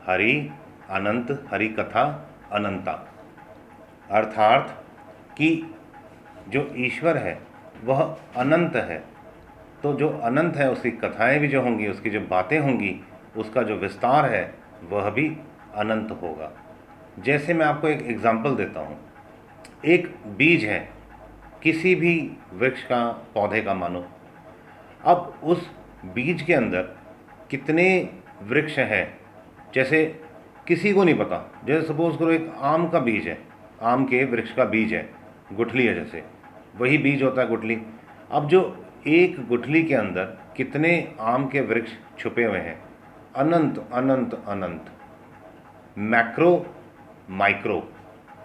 हरि अनंत, हरि कथा अनंता, अर्थात कि जो ईश्वर है वह अनंत है, तो जो अनंत है उसकी कथाएं भी जो होंगी, उसकी जो बातें होंगी, उसका जो विस्तार है वह भी अनंत होगा। जैसे मैं आपको एक एग्जाम्पल देता हूँ। एक बीज है किसी भी वृक्ष का, पौधे का मानो। अब उस बीज के अंदर कितने वृक्ष हैं, जैसे किसी को नहीं पता। जैसे सपोज करो एक आम का बीज है, आम के वृक्ष का बीज है, गुठली है, जैसे वही बीज होता है गुठली। अब जो एक गुठली के अंदर कितने आम के वृक्ष छुपे हुए हैं, अनंत अनंत अनंत, मैक्रो माइक्रो,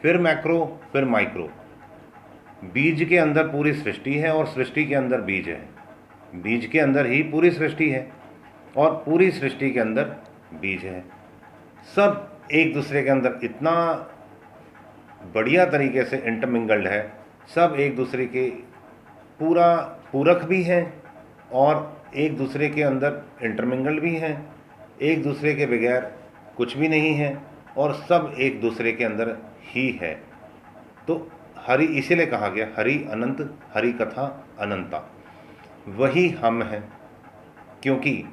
फिर मैक्रो, फिर माइक्रो। बीज के अंदर पूरी सृष्टि है और सृष्टि के अंदर बीज है, बीज के अंदर ही पूरी सृष्टि है और पूरी सृष्टि के अंदर बीज है। सब एक दूसरे के अंदर इतना बढ़िया तरीके से इंटरमिंगल्ड है, सब एक दूसरे के पूरा पूरक भी हैं और एक दूसरे के अंदर इंटरमिंगल्ड भी हैं, एक दूसरे के बगैर कुछ भी नहीं है और सब एक दूसरे के अंदर ही है। तो हरि इसीलिए कहा गया हरि अनंत, हरि कथा अनंता, वही हम हैं। क्योंकि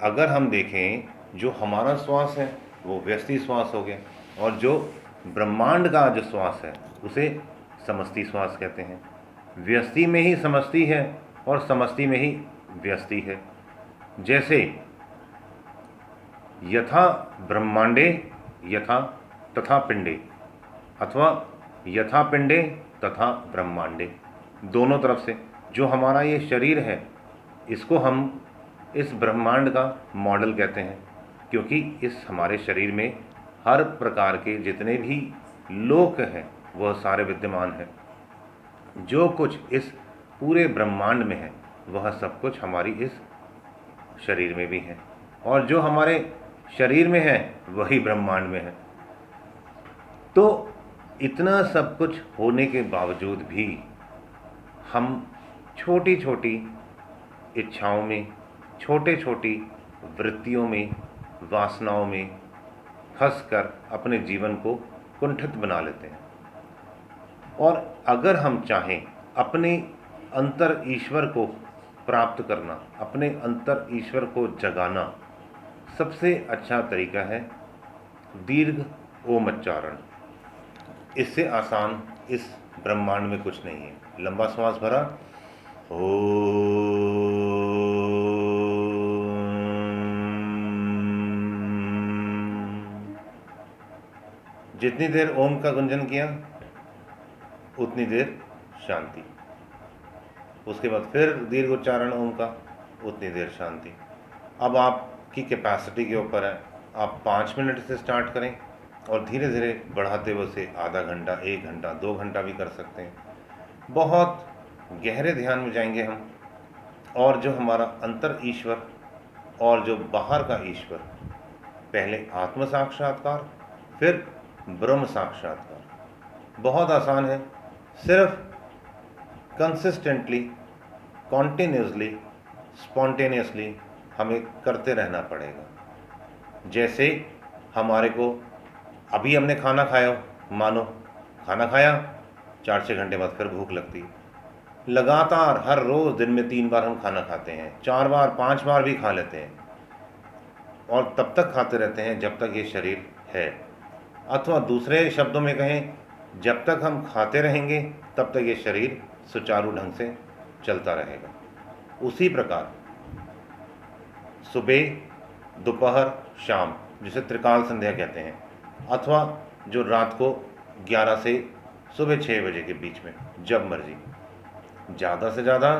अगर हम देखें जो हमारा श्वास है वो व्यष्टि श्वास हो गया, और जो ब्रह्मांड का जो श्वास है उसे समष्टि श्वास कहते हैं। व्यष्टि में ही समष्टि है और समष्टि में ही व्यष्टि है। जैसे यथा ब्रह्मांडे यथा तथा पिंडे, अथवा यथा पिंडे तथा ब्रह्मांडे, दोनों तरफ से जो हमारा ये शरीर है इसको हम इस ब्रह्मांड का मॉडल कहते हैं, क्योंकि इस हमारे शरीर में हर प्रकार के जितने भी लोक हैं वह सारे विद्यमान हैं। जो कुछ इस पूरे ब्रह्मांड में है वह सब कुछ हमारी इस शरीर में भी है, और जो हमारे शरीर में है वही ब्रह्मांड में है। तो इतना सब कुछ होने के बावजूद भी हम छोटी छोटी इच्छाओं में, छोटे छोटी वृत्तियों में, वासनाओं में फंसकर अपने जीवन को कुंठित बना लेते हैं। और अगर हम चाहें अपने अंतर ईश्वर को प्राप्त करना, अपने अंतर ईश्वर को जगाना, सबसे अच्छा तरीका है दीर्घ ओम उच्चारण। इससे आसान इस ब्रह्मांड में कुछ नहीं है। लंबा श्वास भरा, ओ, जितनी देर ओम का गुंजन किया उतनी देर शांति, उसके बाद फिर दीर्घ उच्चारण ओम का, उतनी देर शांति। अब आपकी कैपेसिटी के ऊपर है, आप 5 मिनट से स्टार्ट करें और धीरे धीरे बढ़ाते हुए उसे आधा घंटा, 1 घंटा, 2 घंटा भी कर सकते हैं। बहुत गहरे ध्यान में जाएंगे हम, और जो हमारा अंतर ईश्वर और जो बाहर का ईश्वर, पहले आत्म साक्षात्कार फिर ब्रह्म साक्षात्कार। बहुत आसान है, सिर्फ कंसिस्टेंटली, कॉन्टिन्यूसली, स्पॉन्टेनियसली हमें करते रहना पड़ेगा। जैसे हमारे को अभी हमने खाना खाया, मानो खाना खाया, 4-6 घंटे बाद फिर भूख लगती है। लगातार हर रोज़ दिन में 3 बार हम खाना खाते हैं, 4 बार 5 बार भी खा लेते हैं, और तब तक खाते रहते हैं जब तक ये शरीर है। अथवा दूसरे शब्दों में कहें, जब तक हम खाते रहेंगे तब तक ये शरीर सुचारू ढंग से चलता रहेगा। उसी प्रकार सुबह, दोपहर, शाम, जिसे त्रिकाल संध्या कहते हैं, अथवा जो रात को 11 से सुबह 6 बजे के बीच में, जब मर्जी ज़्यादा से ज़्यादा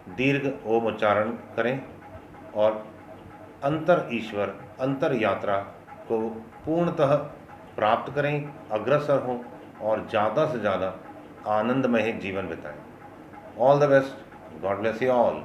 दीर्घ ओम उच्चारण करें और अंतर ईश्वर, अंतर यात्रा को पूर्णतः प्राप्त करें, अग्रसर हों और ज़्यादा से ज़्यादा आनंदमय जीवन बिताएं। All the best, God bless you all.